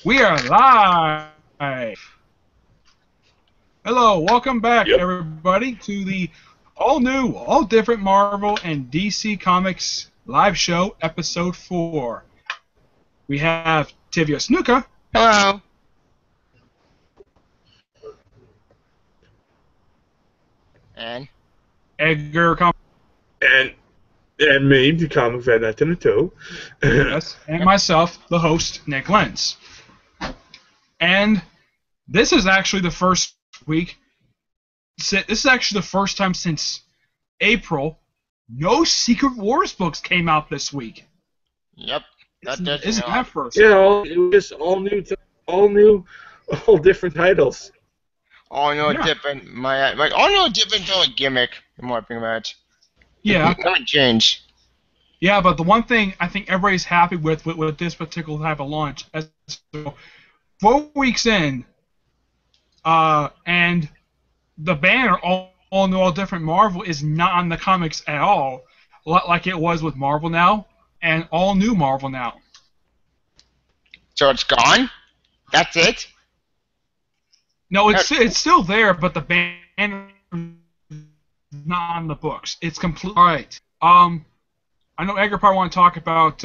We are live. Hello, welcome back, Yep. everybody, to the all new, all different Marvel and DC Comics live show, episode 4. We have Tivia Snuka. Hello. And Edgar And me, the comic fan 1902. Yes, and myself, the host, Nick Lenz. And this is actually the first week. This is actually the first time since April. No Secret Wars books came out this week. yep, Isn't does that first? Yeah, it was just all new, all different titles. all no Yeah. different. My all no different gimmick. The more I think about it. Yeah, Haven't changed. yeah, but the one thing I think everybody's happy with this particular type of launch, as 4 weeks in, and the banner all new, all different Marvel is not on the comics at all, like it was with Marvel Now and all new Marvel Now. So it's gone. That's it. No, it's still there, but the banner is not on the books. It's complete. All right. I know Edgar probably want to talk about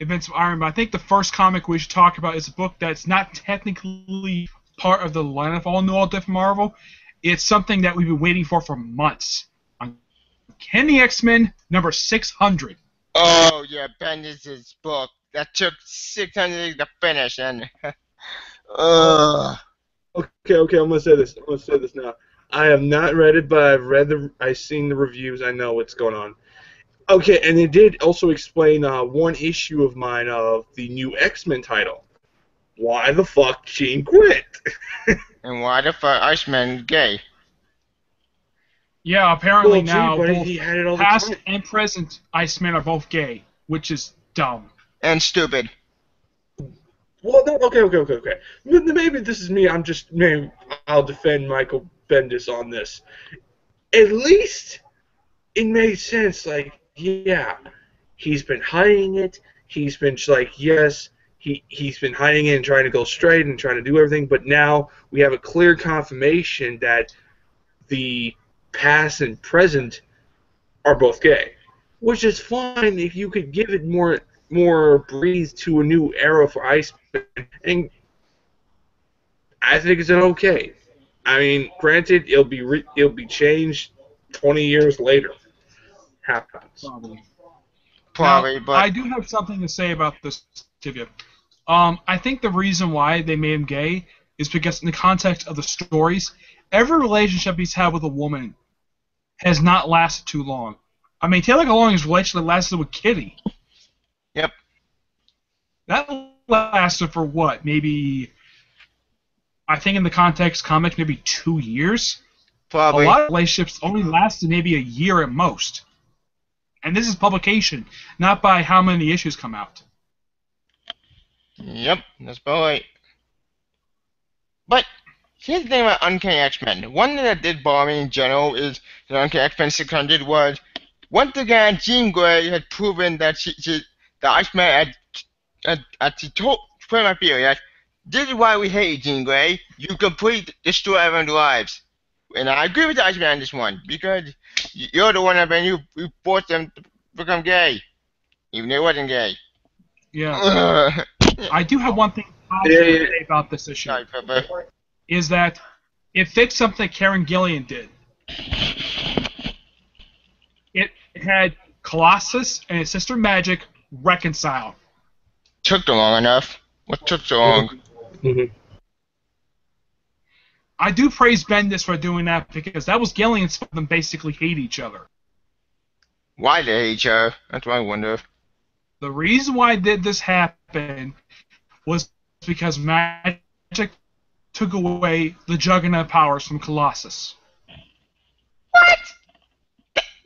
Events of Iron Man. I think the first comic we should talk about is a book that's not technically part of the line of all new, all different Marvel. It's something that we've been waiting for months. Kenny X-Men number 600. Oh yeah, Bendis' book that took 600 to finish, and Okay, I'm gonna say this. Now. I have not read it, but I've seen the reviews. I know what's going on. Okay, and it did also explain one issue of mine of the new X-Men title. Why the fuck Jean quit? and why the fuck Iceman gay? Yeah, apparently Well, gee, now buddy, both he had it all the past time. and present Icemen are both gay, which is dumb. And stupid. Well, no, okay. Maybe this is me. Maybe I'll defend Michael Bendis on this. At least it made sense. Like, yeah, he's been hiding it. He's been like, yes, he's been hiding it and trying to go straight and trying to do everything. But now we have a clear confirmation that the past and present are both gay, which is fine if you could give it more breathe to a new era for Iceman, and I think it's okay. I mean, granted, it'll be changed 20 years later. Happens. Probably, Now, but I do have something to say about this, Tivia. I think the reason why they made him gay is because in the context of the stories, every relationship he's had with a woman has not lasted too long. I mean, take a look how long his relationship lasted with Kitty. Yep. That lasted for what? Maybe, I think in the context comics, maybe 2 years? probably. A lot of relationships only lasted maybe a year at most. And this is publication, not by how many issues come out. Yep, that's about right. But here's the thing about Uncanny X-Men. One thing that did bother me in general is that Uncanny X-Men 600 was once again Jean Grey had proven that the Iceman had told my theory that this is why we hate you, Jean Grey. You completely destroy everyone's lives. And I agree with the Iceman on this one because you're the one that you forced them to become gay, even though they wasn't gay. Yeah. I do have one thing positive to say about this issue. Sorry, Pepper. Is that it fixed something Karen Gillian did. It had Colossus and his sister Magic reconcile. Took them long enough. What took so long? Mm-hmm. I do praise Bendis for doing that because that was Gillian's for them basically hate each other. Why they hate each other? That's what I wonder. The reason why this happen was because Magic took away the Juggernaut powers from Colossus. What?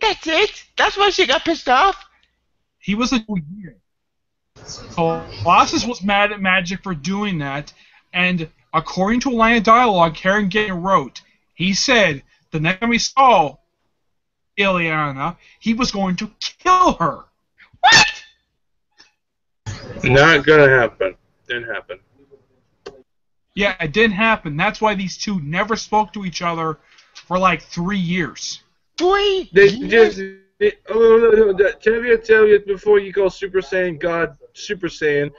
That's it? That's why she got pissed off? He was a year. Colossus was mad at Magic for doing that, and according to a line of dialogue Karen Gillian wrote, he said the next time he saw Illyana, he was going to kill her. What? Not gonna happen. Didn't happen. Yeah, it didn't happen. That's why these two never spoke to each other for like 3 years. 3 They years? just. Oh, no, tell you before you go Super Saiyan God, Super Saiyan.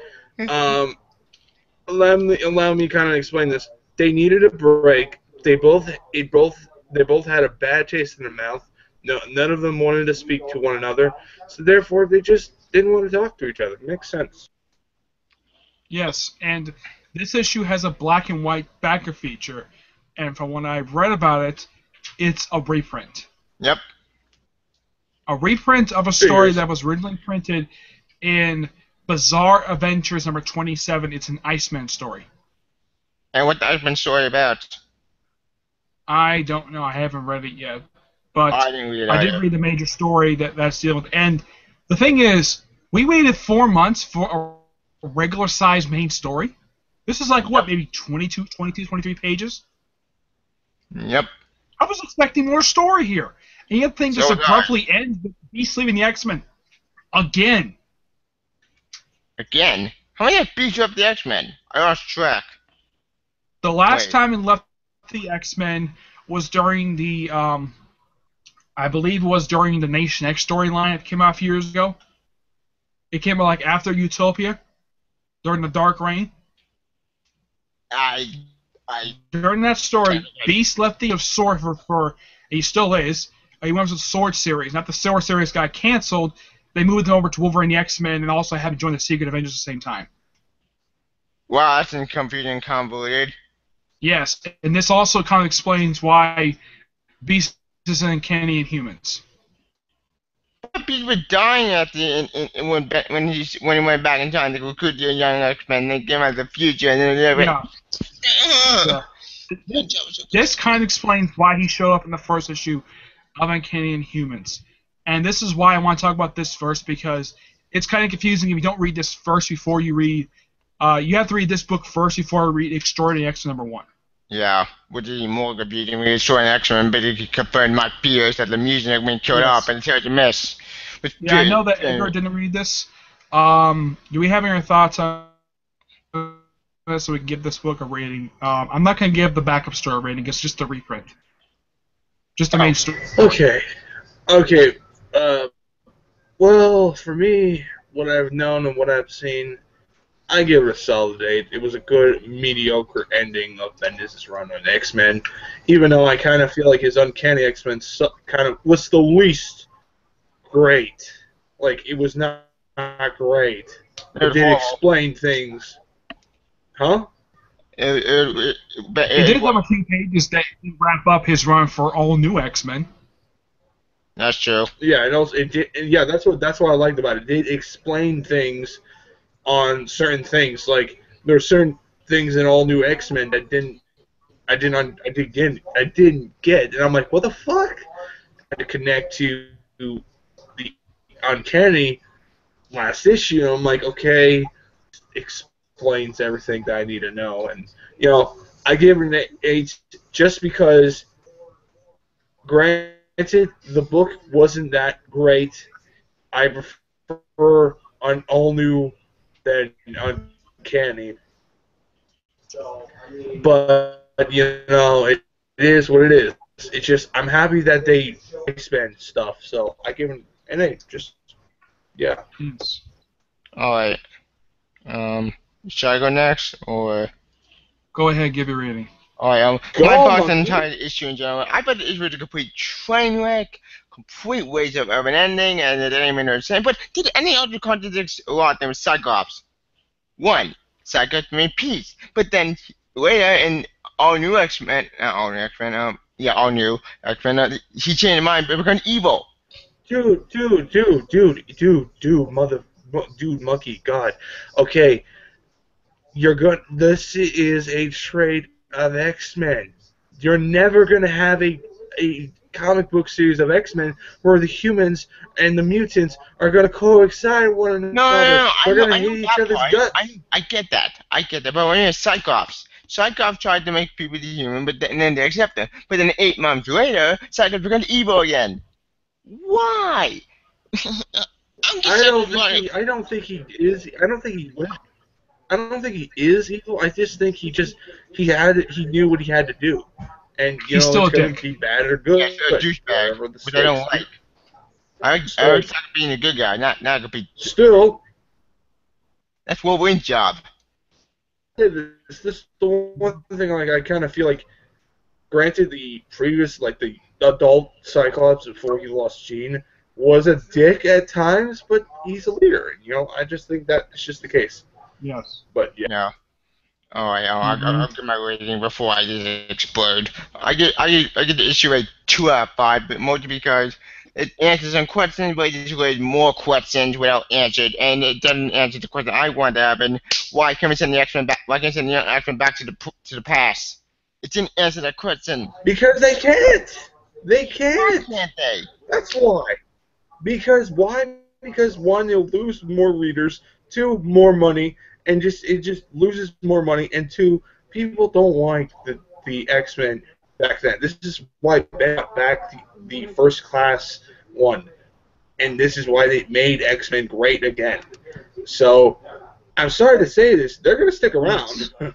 Um, allow me kind of explain this. They needed a break. They both had a bad taste in their mouth. No, none of them wanted to speak to one another. So therefore, they just didn't want to talk to each other. Makes sense. Yes, and this issue has a black and white backer feature, and from what I've read about it, it's a reprint. Yep. A reprint of a story that was originally printed in Bizarre Adventures number 27. It's an Iceman story. And what the Iceman story about? I don't know. I haven't read it yet, but I didn't read it I did either. read the major story that's dealing with. And the thing is, we waited 4 months for a regular-sized main story. This is like, what, maybe 22, 23 pages? Yep. I was expecting more story here. And yet things So just did I. abruptly ends with Beast leaving the X-Men. Again. Again? How many have beat you up the X-Men? I lost track. The last Wait. time it left the X-Men was during the, I believe it was during the Nation X storyline that came out a few years ago. It came out like after Utopia, during the Dark Reign. I During that story, Beast left the Sword for he still is. He went to the Sword series. Not the Sword series got canceled. They moved him over to Wolverine the X-Men and also had him join the Secret Avengers at the same time. Wow, that's confusing and convoluted. Yes, and this also kind of explains why Beast is uncanny in humans. Beast was dying at the when he went back in time to recruit the young X-Men. They came out of the future and then they went. Yeah. This kind of explains why he showed up in the first issue of Uncanny Inhumans. And this is why I want to talk about this first, because it's kind of confusing if you don't read this first before you read... you have to read this book first before you read Extraordinary X-Men #1. Yeah, which is more confusing. We saw an X-Men, but it confirmed my fears that the music had been killed off and it's hard to miss. Yeah, I know that Edgar didn't read this. Do we have any thoughts on this so we can give this book a rating? I'm not going to give the backup story a rating. It's just a reprint. Just the main story. Okay. Well, for me, what I've known and what I've seen, I give it a solid 8. It was a good, mediocre ending of Bendis' run on X-Men, even though I kind of feel like his Uncanny X-Men kind of was the least great. Like, it was not great. It did explain things. Huh? It did have a few pages that wrap up his run for all new X-Men. That's true. Yeah, and also it did. Yeah, that's what I liked about it. It did explain things on certain things. Like there are certain things in all new X-Men that I didn't get, and I'm like, what the fuck? I had to connect to the Uncanny last issue. I'm like, okay, explains everything that I need to know, and I give it an 8 just because. Granted, the book wasn't that great. I prefer an all new than Uncanny. But it is what it is. It's just I'm happy that they expand stuff. So I give it an 8. Just yeah. All right. Should I go next or? Go ahead, give your rating. Alright, my thoughts on the entire issue in general. I thought the issue was a complete train wreck, complete waste of an ending, and it didn't even know the same. But did any other contradicts a lot? There was Cyclops. One, Cyclops made peace. But then later in all new X-Men, all new X-Men, he changed his mind and became evil. Dude, monkey, God. Okay. This is a trade of X-Men. You're never gonna have a comic book series of X-Men where the humans and the mutants are gonna coexist with one another. No. They're gonna hate each other's guts. I get that. But when you're Cyclops tried to make people human, but then they accept him. But then 8 months later, Cyclops becomes evil again. Why? I don't think he is. I don't think he will. I don't think he is evil. I just think he knew what he had to do, and He's still it's a going to dick. be bad or Yeah, good, so a douchebag, wherever the which I don't stakes. like. I like being a good guy, not a complete. Still, That's Wolverine's job. this is the one thing like I kind of feel like. Granted, the previous the adult Cyclops before he lost Jean was a dick at times, but he's a leader. I just think that's just the case. Yes. But yeah. No. All right, Mhm. I'll get my rating before I just explode. I get the issue a 2 out of 5, but mostly because it answers some questions, but it just raises more questions without answered, and it doesn't answer the question I want to happen. Why can't we send the X-Men back? Why can't we send the X-Men back to the past? It didn't answer that question. Because they can't. They Why can't. can't they? That's why. Because why? Because one, they'll lose more readers. Two, more money, and it just loses more money. And two, people don't like the X-Men back then. This is why they brought back the first class one, and this is why they made X-Men great again. So I'm sorry to say this, they're gonna stick around. Yes.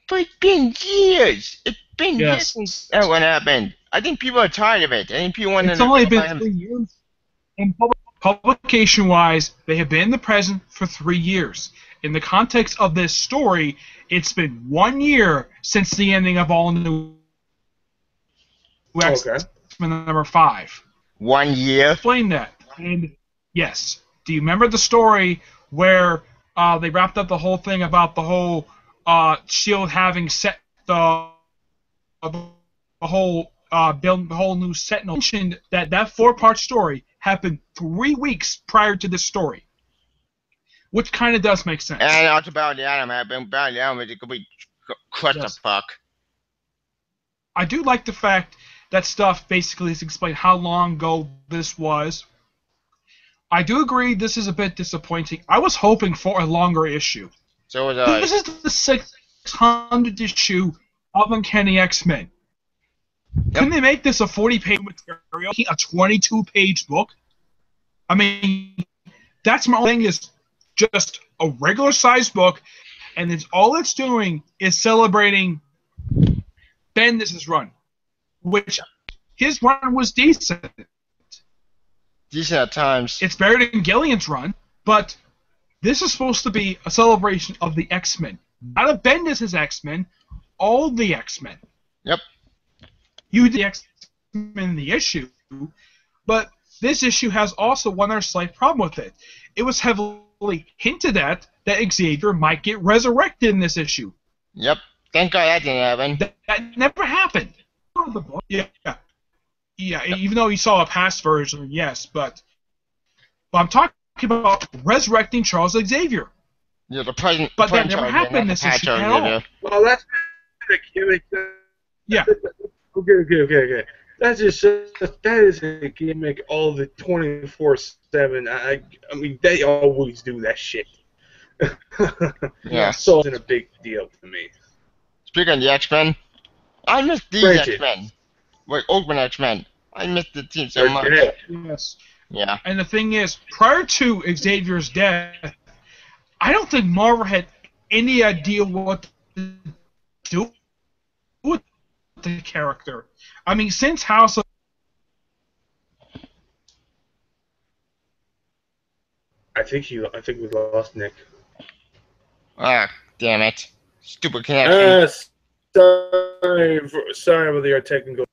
But it's been years. It's been years Yes. since that one happened. I think people are tired of it. I think people want It's to only been find 3 years. And publication-wise, they have been in the present for 3 years. In the context of this story, it's been 1 year since the ending of All New Okay. X-Men number 5. 1 year. Explain that. And yes, do you remember the story where they wrapped up the whole thing about the whole Shield having set the whole new Sentinel? Mentioned that 4-part story happened 3 weeks prior to this story, which kind of does make sense. And also about the Atom happened. About the Atom is a complete Yes. clusterfuck. I do like the fact that stuff basically is explained how long ago this was. I do agree this is a bit disappointing. I was hoping for a longer issue. So was I. This is the 600th issue of Uncanny X-Men. Couldn't they make this a 40-page material, a 22-page book? I mean, that's my thing is just a regular-sized book, and it's all it's doing is celebrating Bendis' run, which his run was decent. Decent at times. It's better than Gillian's run, but this is supposed to be a celebration of the X-Men. Not of Bendis' X-Men, all the X-Men. Yep. You did the X-Men in the issue, but this issue has also one other slight problem with it. It was heavily hinted at that Xavier might get resurrected in this issue. Yep. Thank God that didn't happen. That never happened. Yeah. Yeah, even though you saw a past version, yes, but I'm talking about resurrecting Charles Xavier. Yeah, the present. But that present never Charles, happened in not this the past issue Charles at all. Xavier. Well, that's a gimmick. Yeah. Okay. That is a gimmick all the 24/7. I mean, they always do that shit. Yeah. So it's a big deal to me. Speaking of the X-Men, I miss these Granted. X-Men. Like Oakman X-Men. I miss the team so They're much. dead. Yes. Yeah. And the thing is, prior to Xavier's death, I don't think Marvel had any idea what to do with the character. I mean, since House of I think we lost Nick. Ah, damn it. Stupid connection. Sorry about the technical.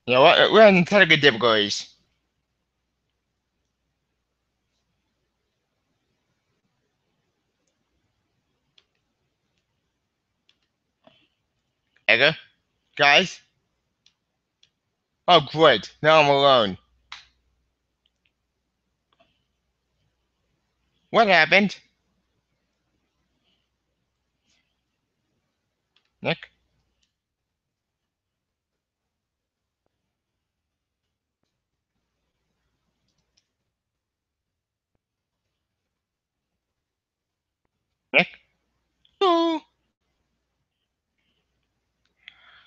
You know what? We're in technical difficulties. Edgar? Guys? Oh, great. Now I'm alone. What happened? Nick? Nick? Oh.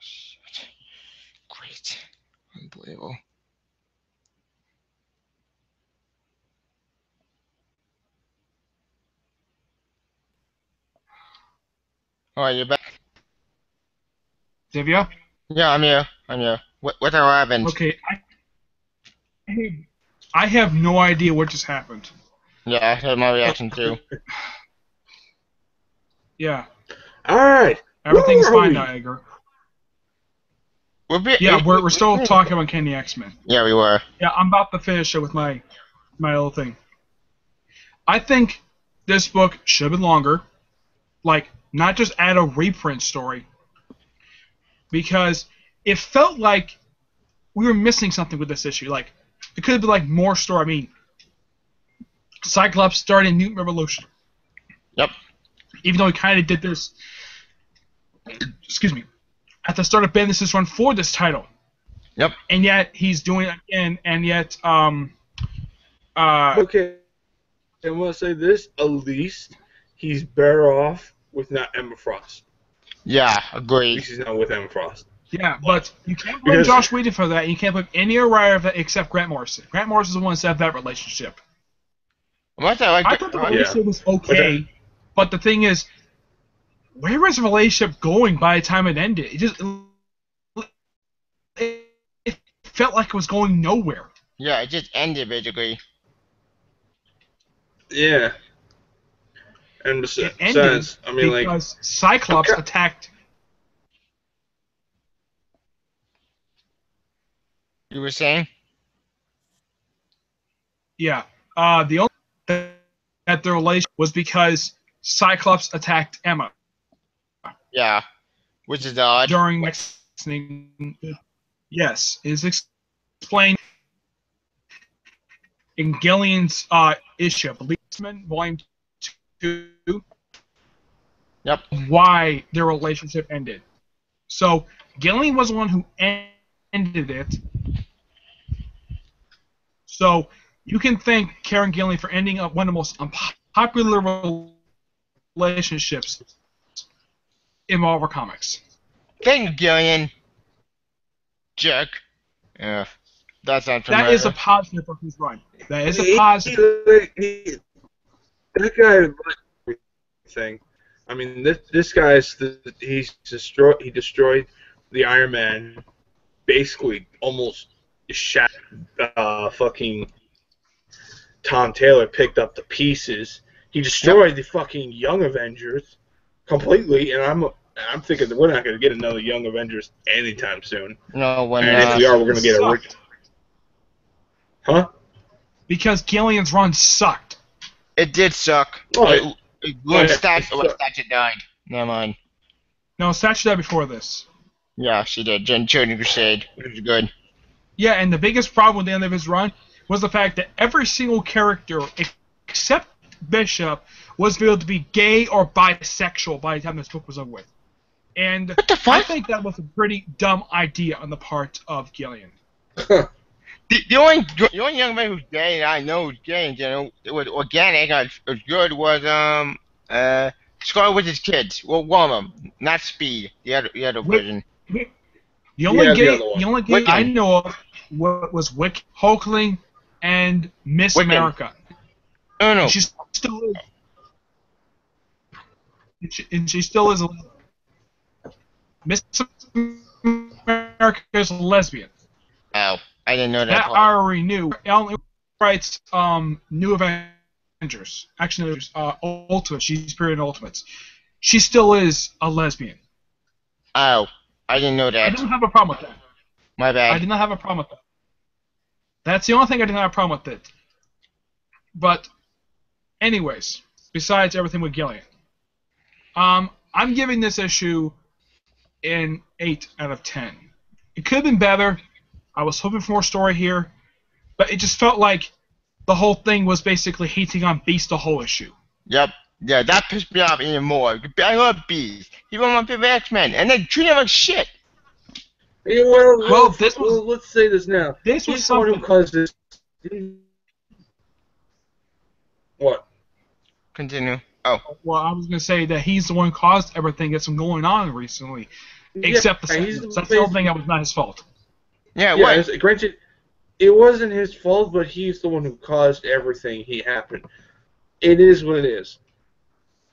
Shit. Great. Unbelievable. Oh, you back? Divya? Yeah, I'm here. I'm here. What happened? Okay, I have no idea what just happened. Yeah, I had my reaction too. Yeah, All right. everything's Where are fine we? now, Edgar. We're Yeah, we're still talking about Kenny X-Men. Yeah, we were. Yeah, I'm about to finish it with my little thing. I think this book should have been longer. Like, not just add a reprint story. Because it felt like we were missing something with this issue. Like, it could have been like more story. I mean, Cyclops starting Mutant Revolution. Yep. Even though he kind of did this, excuse me, at the start of Bendis' run for this title. Yep. And yet he's doing it again, and yet Okay. I want to say this. At least he's better off with not Emma Frost. Yeah, At agreed. least he's not with Emma Frost. yeah, but you can't blame Because- Josh Whedon for that. You can't blame any writer of that except Grant Morrison. Grant Morrison's the one that set up that relationship. What I like. I thought the Yeah. relationship was okay, but the thing is, where was the relationship going by the time it ended? It felt like it was going nowhere. Yeah, it just ended basically. Yeah. And It besides, ended I mean, like, because Cyclops Okay. attacked. You were saying? Yeah, the only that the relation was because Cyclops attacked Emma Yeah. Which is odd. during yes, is explained in Gillian's issue, I believe, X-Men Volume 2. Yep. Why their relationship ended. So Gillian was the one who ended it. So you can thank Karen Gillian for ending up one of the most unpopular relationships in Marvel Comics. Thank you, Gillian. Jerk. Yeah. That's not familiar. That is a positive for his run. That is a positive. That guy thing. I mean, this guy's he destroyed the Iron Man, basically almost shot. Fucking Tom Taylor picked up the pieces. He destroyed the fucking Young Avengers completely, and I'm thinking that we're not going to get another Young Avengers anytime soon. No, when And if we are, we're going to get a sucked. Huh? Because Gillian's run sucked. it did suck. Oh, It ruined yeah, Statue. it What sucked. Statue died? Never mind. No, Statue died before this. Yeah, she did. Children Crusade, which was good. Yeah, and the biggest problem with the end of his run was the fact that every single character, except Bishop, was revealed to be gay or bisexual by the time this book was over with. And What the I fuck? think that was a pretty dumb idea on the part of Gillian. The only young man who's gay that I know who's gay in general, it was organic, was good, was Scarlet Witch's kids. Well, one of them, not Speed, the other version. The only Yeah, the gay, other one. the only gay Wiccan. I know of was Wiccan, Hulkling, and Miss Wiccan. America. No, no. And she still is. And she still is a Miss America is a lesbian. Oh, I didn't know that That I part. already knew. Ellen writes New Avengers. Actually, Ultimates. She's appeared in Ultimates. She still is a lesbian. Oh, I didn't know I that. didn't have a problem with that. My I bad. did not have a problem with that. That's the only thing I didn't have a problem with it. But, anyways, besides everything with Gillian, I'm giving this issue an 8 out of 10. It could have been better. I was hoping for more story here, but it just felt like the whole thing was basically hating on Beast the whole issue. Yep. Yeah, that pissed me off even more. I love Beast. He was my favorite X-Men, and they treat him like shit. Yeah, let's say this now. This was He's the one who something. caused this. What? Continue. Oh, Well, I was going to say that he's the one who caused everything that's been going on recently, except the he's sentence. That's the only thing that was not his fault. yeah, Yeah, what? granted, it wasn't his fault, but he's the one who caused everything he happened. It is what it is.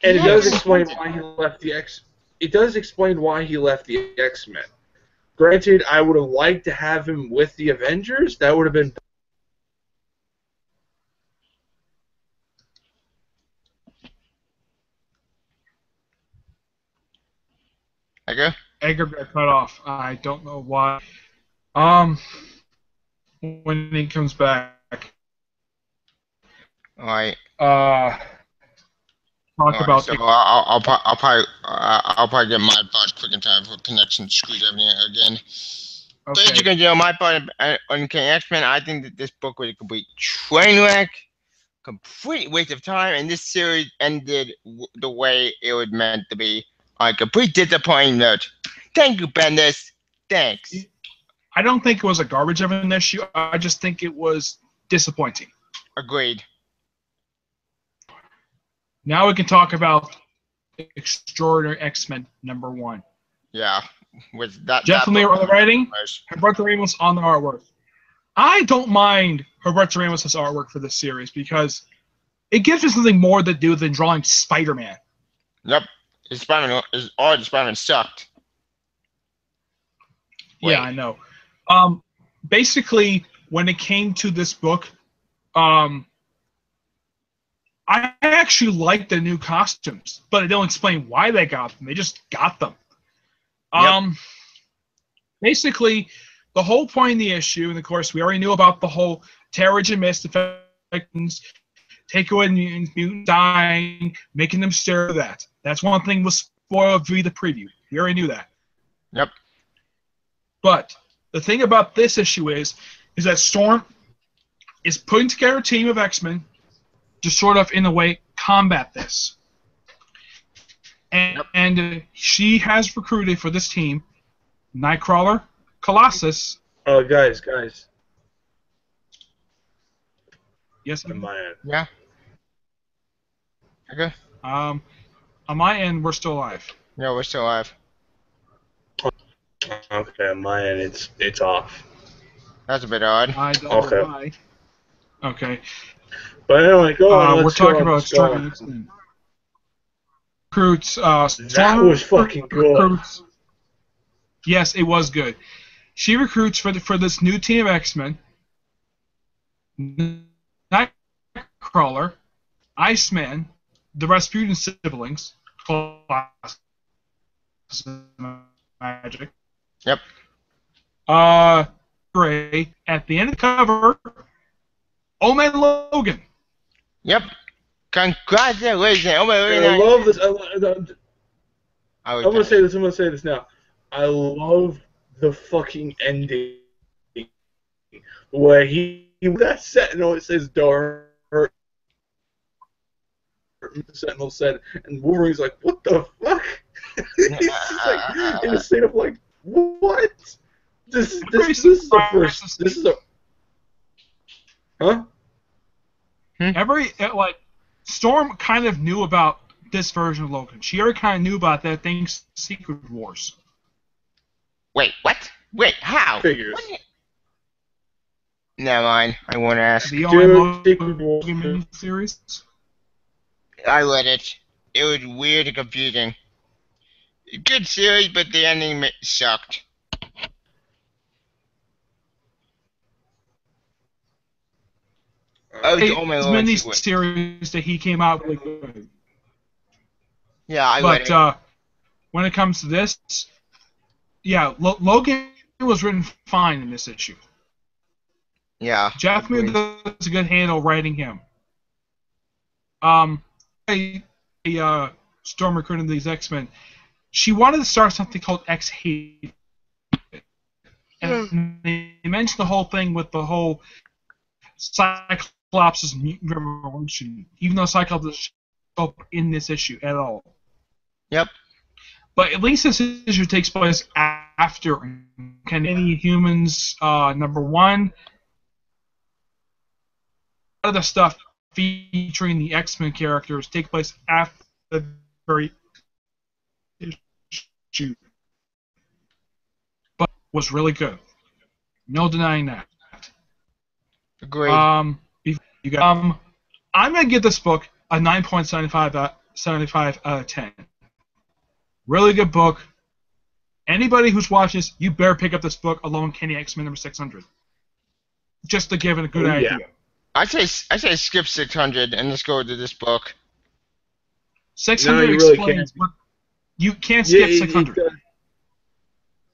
And it does Yes. explain why he left the X. it does explain why he left the X-Men. Granted, I would have liked to have him with the Avengers. That would have been. Okay. Edgar got cut off. I don't know why. When he comes back, All right. talk Alright, about. so I'll probably get my part quick in time for connection screwed everything again. But as you Okay. can tell, my part on Uncanny X-Men, I think that this book was a complete train wreck, complete waste of time, and this series ended the way it was meant to be, on a complete disappointing note. Thank you, Bendis. Thanks. I don't think it was a garbage of an issue. I just think it was disappointing. Agreed. Now we can talk about Extraordinary X-Men #1. Yeah. With that. Jeff Lemire on the writing, was- Humberto Ramos on the artwork. I don't mind Humberto Ramos' artwork for this series because it gives me something more to do than drawing Spider-Man. Yep. His art of Spider-Man sucked. Wait. Yeah, I know. Basically, when it came to this book, I actually liked the new costumes, but it don't explain why they got them. They just got them. Yep. Basically, the whole point of the issue, and of course, we already knew about the whole Terrigen Mist infections, take away mutant dying, making them stare that. That's one thing was spoiled via the preview. We already knew that. Yep. But the thing about this issue is that Storm is putting together a team of X-Men to sort of, in a way, combat this. And she has recruited for this team Nightcrawler, Colossus. Oh, guys. Yes, On my end. Yeah. Okay. on my end, we're still alive. Yeah, we're still alive. Okay, on my end, it's off. That's a bit odd. I don't Okay. know why. Okay. But anyway, go on. We're let's talking go on, about let's go on. Extraordinary X-Men. Recruits. That was fucking good. Recruits. Yes, it was good. She recruits for this new team of X-Men. Nightcrawler, Iceman, the Rasputin siblings, Magic. Yep. Gray. At the end of the cover, Old Man Logan. Yep. Congratulations. Oh my And I love this. I'm I'm gonna say this now. I love the fucking ending where he that Sentinel, it says door. Sentinel said, and Wolverine's like, "What the fuck?" He's just like in a state of like, "What?" This is the first. This is a. Huh? Storm kind of knew about this version of Logan. She already kind of knew about that thing, Secret Wars. Wait, what? Wait, how? Figures. What? Never mind. I won't ask. The Dude, Secret Wars. Logan series. I read it. It was weird and confusing. Good series, but the ending sucked. Oh, His oh my mini lord. series that he came out with. Yeah, I read it. But when it comes to this, yeah, Logan was written fine in this issue. Yeah. Jeff agreed. Lemire does a good handle writing him. Storm recruiting these X-Men. She wanted to start something called X-Hate. And they mentioned the whole thing with the whole Cyclops' mutant revolution, even though Cyclops doesn't show up in this issue at all. Yep. But at least this issue takes place after Uncanny Humans #1. A lot of the stuff featuring the X-Men characters take place after the very issue. But was really good. No denying that. Agreed. I'm gonna give this book a 9.75 out of 10. Really good book. Anybody who's watching this, you better pick up this book, Alone Kenny X-Men number 600. Just to give it a good idea. I say skip 600 and let's go to this book. 600 No, you really explains, can't. but you can't skip 600.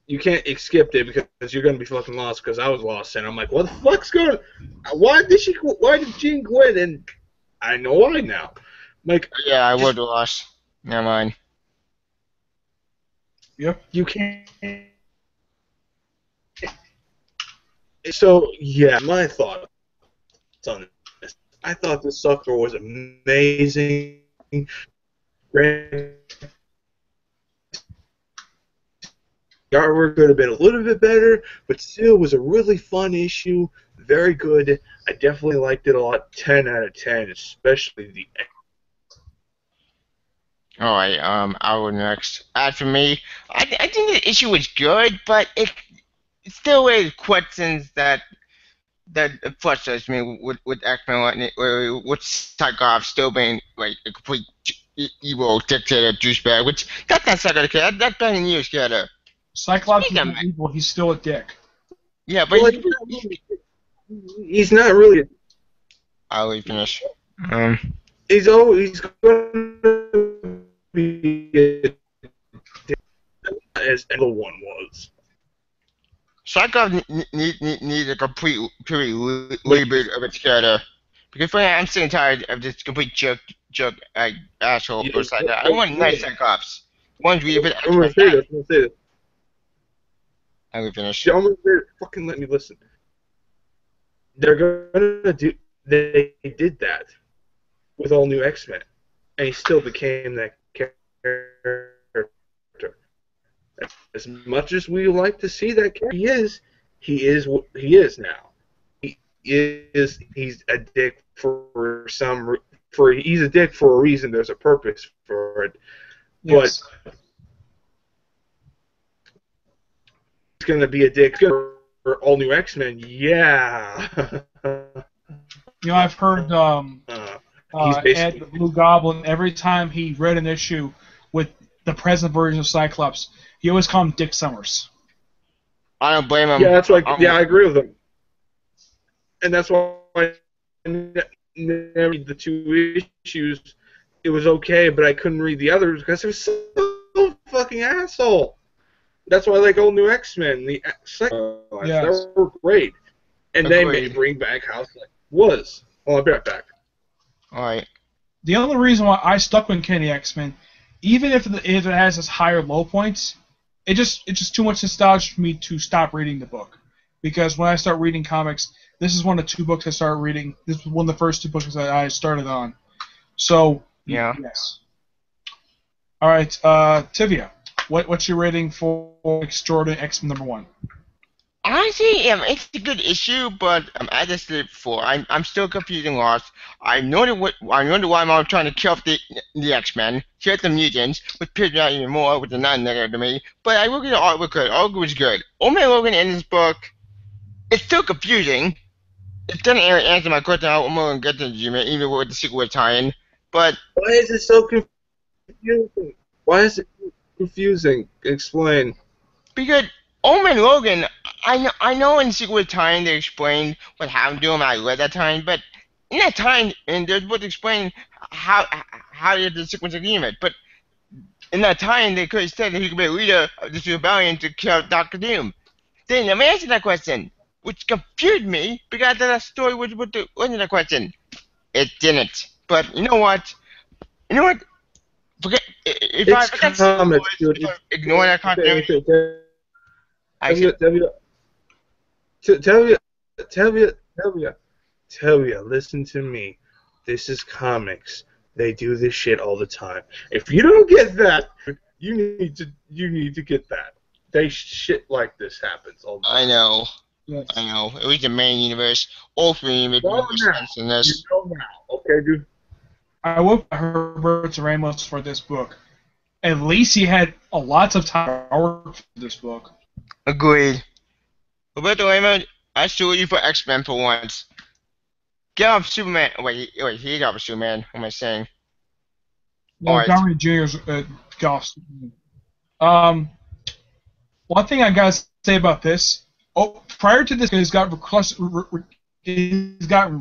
You can't skip it because you're gonna be fucking lost. Because I was lost, and I'm like, what the fuck's going? Why did Jean quit? And I know why now. Like, Yeah, I would have lost. Never mind. Yep. You can't. So yeah, my thoughts on this. I thought this sucker was amazing. Great. The artwork could have been a little bit better, but still was a really fun issue. Very good. I definitely liked it a lot. 10 out of 10, especially the end. Alright, I'll go next. For me, I think the issue was good, but it still raises questions that frustrates me with X-Men, with Cyclops still being like a complete evil dictator douchebag, which that's not Cyclops' character, that's Ben Neal's character. Cyclops is not evil. He's still a dick. Yeah, but Well, he's not really. I'll let you finish. He's always going to be a dick, as the one was. Cyclops needs a complete reboot of its character. Because frankly, I'm sick and tired of this complete jerk asshole. Yeah, I want nice Cyclops. One's reboot. I'm going to say this. I will finish. I'm gonna say this. Fucking let me listen. They're going to do. They did that with all new X-Men, and he still became that character. As much as we like to see that character, he is what he is now. He's a dick he's a dick for a reason. There's a purpose for it. Yes. But he's gonna be a dick for all new X-Men. Yeah. I've heard he's Ed the Blue Goblin, every time he read an issue with the present version of Cyclops, he always called him Dick Summers. I don't blame him. Yeah, that's right. I agree with him. And that's why I never read the 2 issues. It was okay, but I couldn't read the others because it was so fucking asshole. That's why I like All New X-Men. The Cyclops, Yes. they were great. And Agreed. they may bring back House like was. I'll be right back. Alright. The only reason why I stuck with Kenny X-Men, even if it has its higher low points, it's just too much nostalgia for me to stop reading the book. Because when I start reading comics, this is one of the 2 books I started reading. This was one of the first 2 books that I started on. So, Yeah. yes. All right, Tivia, what's your rating for Extraordinary X-Men number 1? Honestly, it's a good issue, but as I said before, I'm still confused and lost. I know why I'm trying to kill off the X-Men, kill the mutants, which pisses me out even more, which is not negative to me. But I look at the artwork good. Artwork was good. Old-Man Logan in this book, it's still confusing. It doesn't answer my question how I'm going to get to the G-Man, even with the Secret Wave tie-in. But Why is it so confusing? Why is it confusing? Explain. because Old-Man Logan, I know in Secret Wave tie-in they explained what happened to him. I read that time, but in that time, and there's what explain how he did the sequence agreement. But in that time, they could have said that he could be a leader of this rebellion to kill Doctor Doom. They never answered that question, which confused me because that story wasn't a question. It didn't. But you know what? Forget if I forget comics, dude. ignore that continuity. Tell you, listen to me. This is comics. They do this shit all the time. If you don't get that, you need to get that. Shit like this happens all the time. I know. Yes. I know. It was the main universe. All 3 make more sense than this. You know now, okay, dude? I will put Herbert Ramos for this book. At least he had lots of time to work for this book. Agreed. Roberto Raymond, I salute you for X-Men for once. Get off Superman. Wait, he got off Superman. What am I saying? No, Alright. Downey Jr.'s golf. Um, one thing I gotta say about this. Oh, prior to this, he's got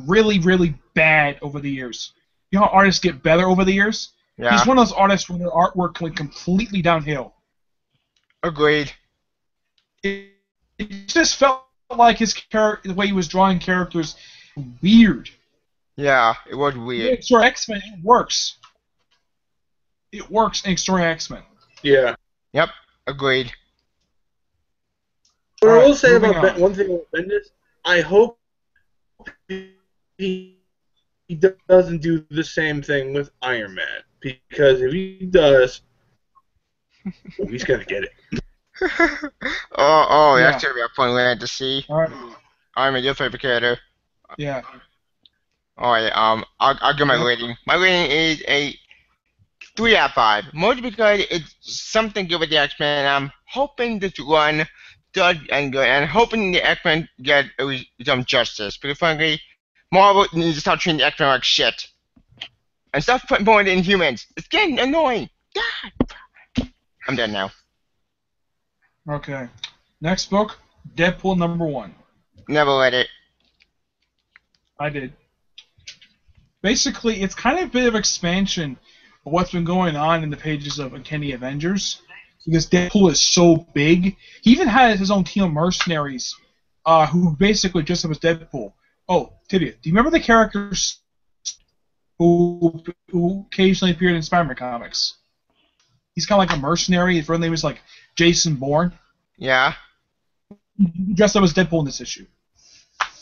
really, really bad over the years. You know how artists get better over the years? Yeah, He's one of those artists where their artwork went completely downhill. agreed. It, it just felt like the way he was drawing characters, weird. Yeah, it was weird. Extraordinary X-Men, it works. It works in Extraordinary X-Men. Yeah. Yep, agreed. What I Alright, will say moving about on. one thing about Bendis, I hope he doesn't do the same thing with Iron Man, because if he does, he's gonna get it. Yeah. That's gonna be a fun land to see. Alright, I'm your favorite character. yeah. Alright, I'll give my Yep. rating. My rating is a 3 out of 5. Mostly because it's something good with the X-Men. I'm hoping this run does end good, and hoping the X-Men get some justice. Because frankly, Marvel needs to stop treating the X-Men like shit. And stop putting more in humans. It's getting annoying. God. I'm done now. Okay. Next book, Deadpool #1. Never read it. I did. Basically, it's kind of a bit of expansion of what's been going on in the pages of Uncanny Avengers. Because Deadpool is so big. He even has his own team of mercenaries who basically dress up as Deadpool. Oh, Tibia, do you remember the characters who occasionally appeared in Spider-Man comics? He's kind of like a mercenary. His real name is like Jason Bourne. Yeah. He dressed up as Deadpool in this issue.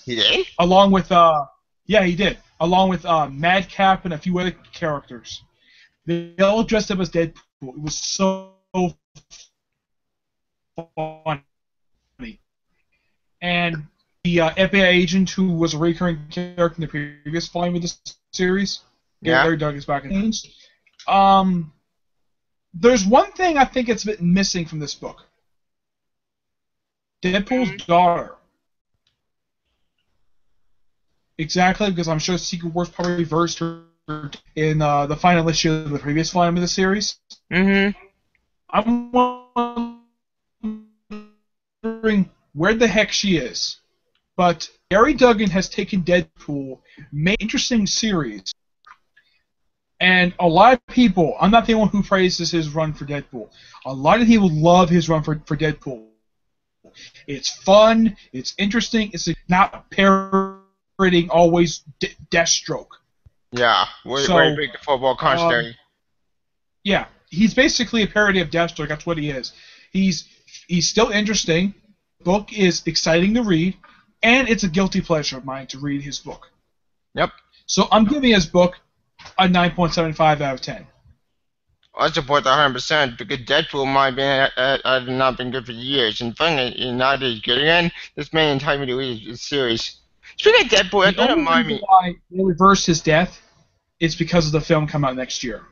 He did? Along with, yeah, he did. Along with Madcap and a few other characters. They all dressed up as Deadpool. It was so funny. And the FBI agent who was a recurring character in the previous volume of this series, Yeah. Larry Douglas back in the there's one thing I think it's a bit missing from this book. Deadpool's daughter. Exactly, because I'm sure Secret Wars probably reversed her in the final issue of the previous volume of the series. Mm-hmm. I'm wondering where the heck she is. But Gary Duggan has taken Deadpool, made an interesting series, and a lot of people, I'm not the one who praises his run for Deadpool, a lot of people love his run for Deadpool. It's fun, it's interesting, it's not parroting always Deathstroke. Yeah. Where big the football constantly. Yeah, he's basically a parody of Deathstroke, that's what he is. He's still interesting, the book is exciting to read, and it's a guilty pleasure of mine to read his book. Yep. So I'm giving his book a 9.75 out of 10. I support that 100% because Deadpool might be has not been good for years, and finally, now that he's good again, this man entitled me to read his series. Speaking of Deadpool, that The only remind reason me. why they reversed his death is because of the film come out next year.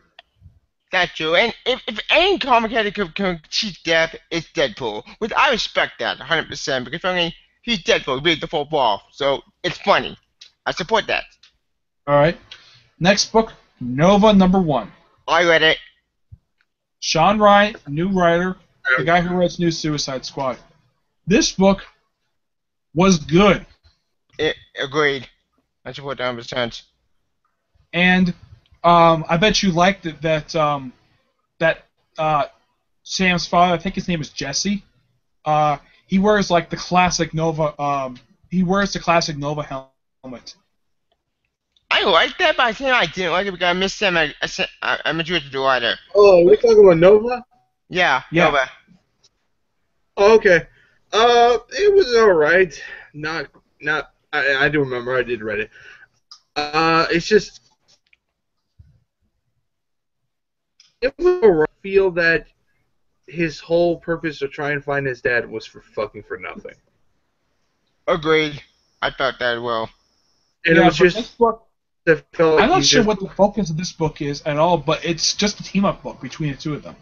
That's true, and if any comic character can cheat death, it's Deadpool. Which I respect that 100% because finally, he's Deadpool, he beat the football, so it's funny. I support that. Alright. Next book, Nova #1. I read it. Sean Wright, new writer, the guy who writes New Suicide Squad. This book was good. Agreed. I support that 100%. And I bet you liked it that Sam's father, I think his name is Jesse, he wears like the classic Nova he wears the classic Nova helmet. I like that, but I think I didn't like it because I missed Sam. I meant you with the writer. Oh, we're talking about Nova? Yeah. Yeah. Oh, okay. It was alright. Not. I do remember. I did read it. It's just. It was alright. I feel that his whole purpose of trying to find his dad was for nothing. Agreed. I thought that as well. And Yeah, it was but just. this book, It felt like I'm not he sure just- what the focus of this book is at all, but it's just a team-up book between the two of them.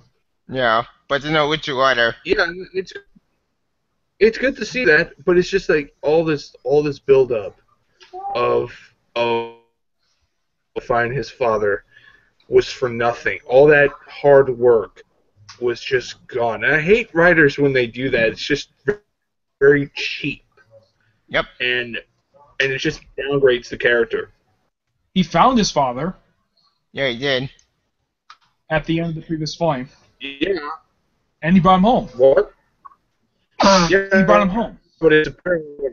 Yeah, but to know which writer. Yeah, it's good to see that, but it's just like all this build up of find his father was for nothing. All that hard work was just gone. And I hate writers when they do that. It's just very cheap. Yep. And it just downgrades the character. He found his father Yeah, he did. at the end of the previous volume, Yeah. and he brought him home. What? He brought him home. But it's apparently.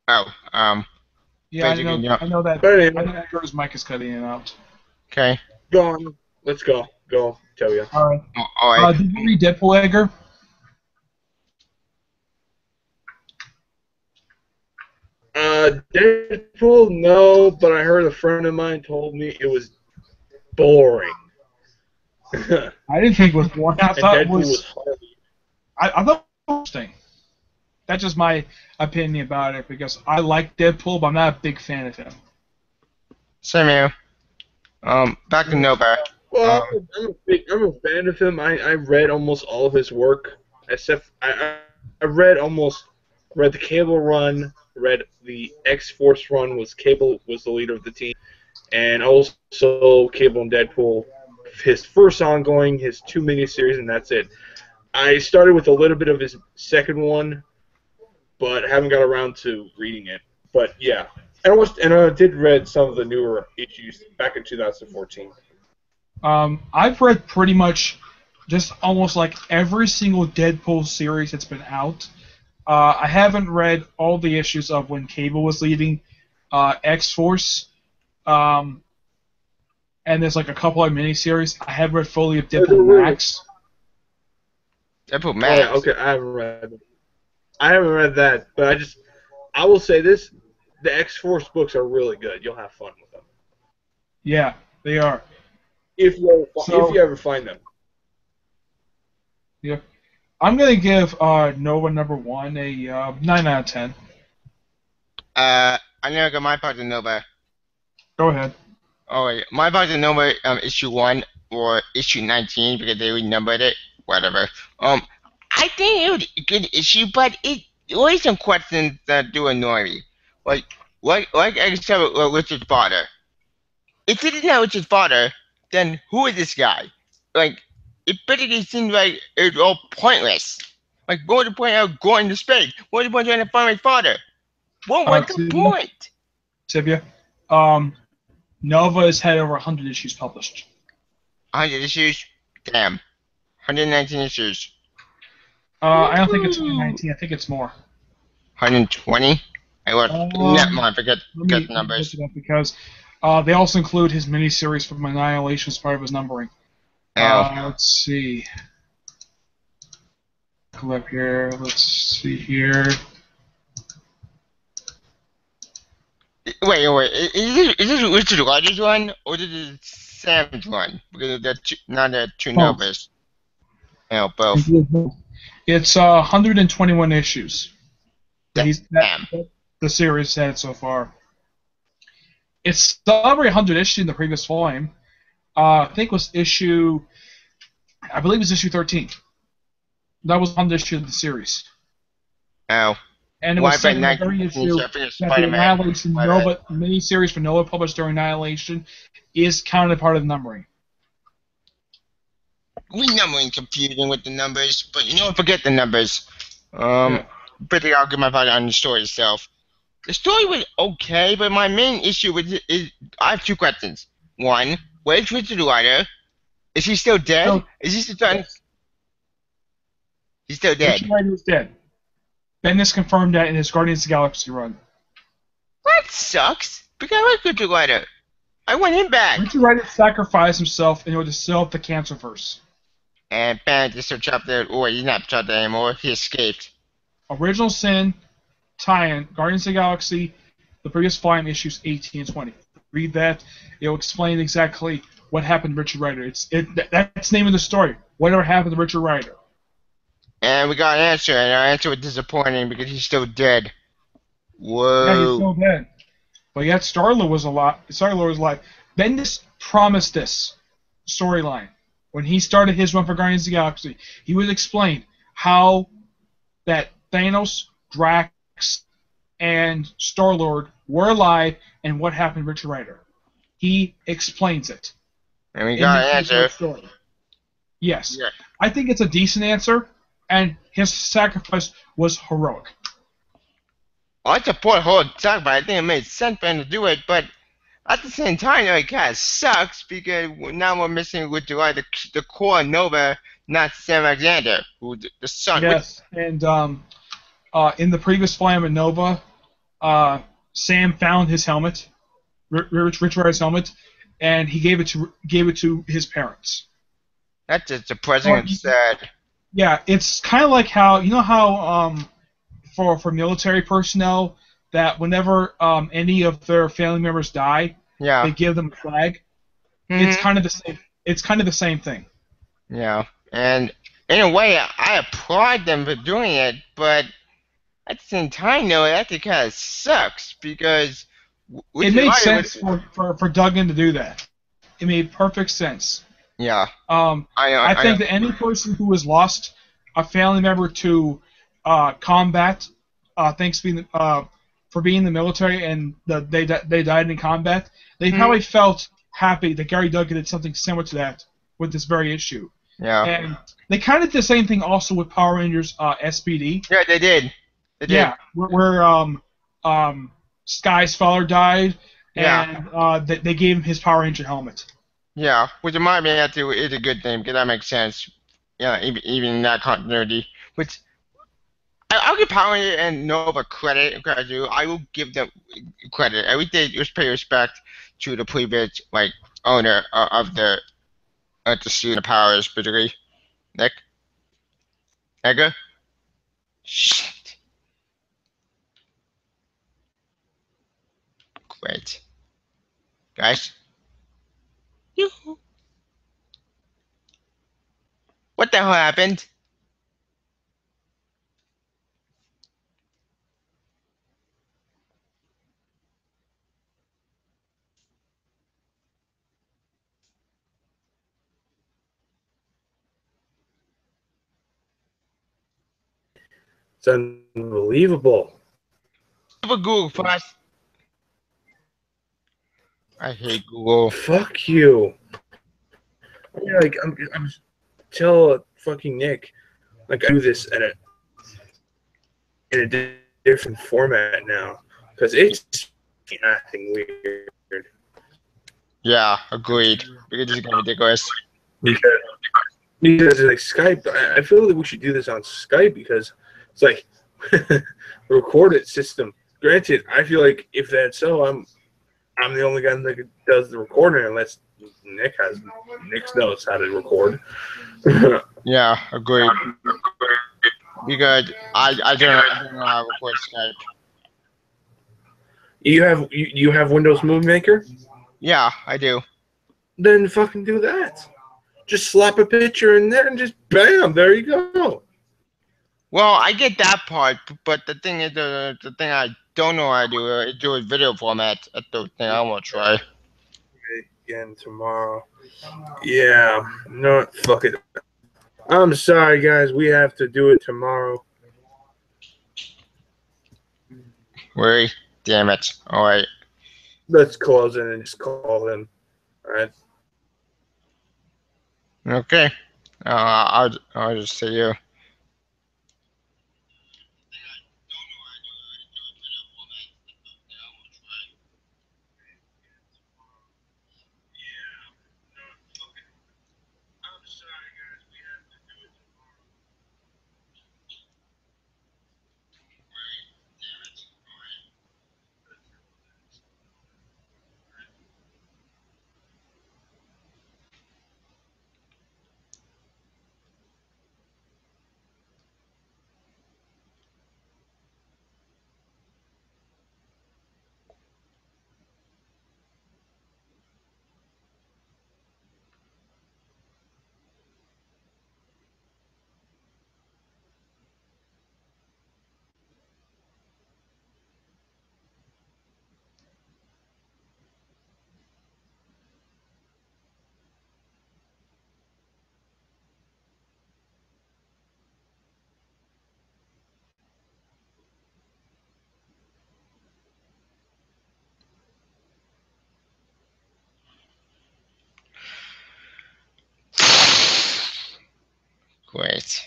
Oh, Yeah, Basically, yeah. I know that. But I anyway, know that Jordan's mic is cutting in and out. okay. go on. Let's go. Go. Tell you. All right. All right. Did you read Deadpool, Edgar? Deadpool, no, but I heard a friend of mine told me it was boring. And I didn't think it was boring. I thought it Deadpool was. was hard. I thought it was interesting. That's just my opinion about it because I like Deadpool, but I'm not a big fan of him. Same here. Back to Nova. Well, I'm a fan of him. I read almost all of his work, except I read the Cable run, read the X-Force run. Cable was the leader of the team, and also Cable and Deadpool, his first ongoing, his 2 miniseries, and that's it. I started with a little bit of his second one, but haven't got around to reading it. But yeah, and I did read some of the newer issues back in 2014. I've read pretty much just almost like every single Deadpool series that's been out. I haven't read all the issues of when Cable was leading X-Force, and there's like a couple of miniseries. I have read fully of Deadpool Max. Deadpool Oh, Max. yeah, okay, I haven't read that, but I will say this: the X-Force books are really good. You'll have fun with them Yeah, they are. if you ever find them. Yeah. I'm going to give Nova #1 a 9 out of 10. I never got my part of Nova. Go ahead. Alright, my part of Nova, issue 1 or issue 19 because they renumbered it. Whatever. I think it was a good issue, but it always some questions that do annoy me. Like I said with Richard's father. If it didn't know Richard's father, then who is this guy? Like, it basically seems like it's all pointless. Like, what was the point of going to space? What was the point of trying to find my father? What was the point? Sibia, Nova has had over 100 issues published. 100 issues? Damn. 119 issues. I don't think it's 119. I think it's more. 120? I was never mind. Forget the numbers. Look it up because they also include his miniseries from Annihilation as part of his numbering. Let's see. Come up here. Let's see here. Wait. Is this Richard Rogers one or is it Sam's one? Because they're not the two numbers. No, both. It's 121 issues. Damn. The series had so far. It's already 100 issues in the previous volume. I think it was issue 13. That was 100 issue of the series. Oh. And it was the very issue that the Annihilation Nova miniseries for Nova published during Annihilation is counted part of the numbering. Renumbering confusing with the numbers, but you don't forget the numbers. Pretty I'll give my part on the story itself. The story was okay, but my main issue is I have two questions. One, where's Richard Rider? Is he still dead? No. Is he still done? He's still dead. Richard Rider is dead. Bendis confirmed that in his Guardians of the Galaxy run. That sucks. Because I like Richard Rider. I want him back. Richard Rider sacrificed himself in order to sell up the Cancerverse. And Bennett just trapped there. Oh, he's not trapped there anymore. He escaped. Original Sin, tie-in, Guardians of the Galaxy, the previous volume issues 18 and 20. Read that. It'll explain exactly what happened to Richard Rider. That's the name of the story. Whatever happened to Richard Rider. And we got an answer, and our answer was disappointing because he's still dead. Whoa. Yeah, he's still dead. But yet Star-Lord was alive. Bendis promised this storyline. When he started his run for Guardians of the Galaxy, he would explain how that Thanos, Drax, and Star-Lord were alive and what happened to Richard Rider. he explains it And we in got the an answer. story. Yes, Yeah. I think it's a decent answer, and his sacrifice was heroic. I support whole attack, but I think it made sense for him to do it. But at the same time, it kind of sucks because now we're missing with the core Nova, not Sam Alexander, who the son. Yes, and in the previous Flam and Nova, Sam found his helmet, Rich Rider's helmet, and he gave it to his parents. That's just depressing and sad. Yeah, it's kind of like how for military personnel that whenever any of their family members die, Yeah. they give them a flag. It's kind of the same. It's kind of the same thing. Yeah, and in a way, I applaud them for doing it, but at the same time, though, that kind of sucks because It made sense for Duggan to do that. It made perfect sense. Yeah. I think that any person who has lost a family member to combat, thanks for being in the military and they died in combat, they probably felt happy that Gary Duggan did something similar to that with this very issue. Yeah. And they kind of did the same thing also with Power Rangers SPD. Yeah, they did. They did. Yeah, where Sky's father died, and they gave him his Power Ranger helmet. Yeah, which in my opinion is a good thing because that makes sense. Yeah, even in that continuity. Which I'll give Power Ranger and Nova credit. I will give them credit. I would just pay respect to the previous owner of the suit of powers, particularly Nick. Edgar. Shit. Great. Guys. Yoo-hoo. What the hell happened? It's unbelievable. Super Google Plus. I hate Google. Fuck you. Yeah, like I'm tell fucking Nick, like I do this in a different format now because it's acting weird. Yeah, agreed. Because this is gonna be ridiculous. Because like Skype, I feel like we should do this on Skype because it's like a recorded system. Granted, I feel like if that's so, I'm the only guy that does the recording unless Nick knows how to record. Yeah, agreed. Because I don't know how to record Skype. You have Windows Movie Maker? Yeah, I do. Then fucking do that. Just slap a picture in there and just bam, there you go. Well, I get that part, but the thing is, the thing I don't know how to do is do a video format. That's the thing I want to try. Again tomorrow. Yeah, no, fuck it. I'm sorry, guys. We have to do it tomorrow. Wait, damn it. All right. Let's close it and just call him. All right. Okay. I'll just see you. Great.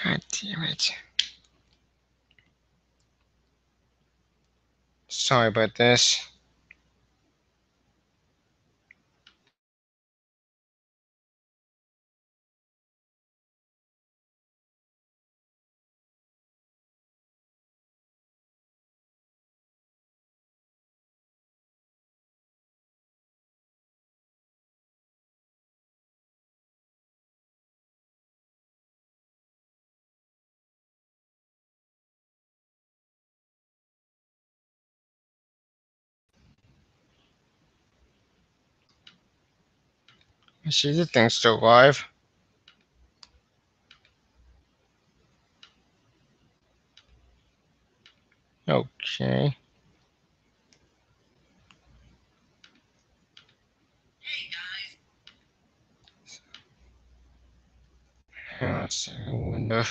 God damn it. Sorry about this. I see the thing's still alive. Okay. Let's see, window.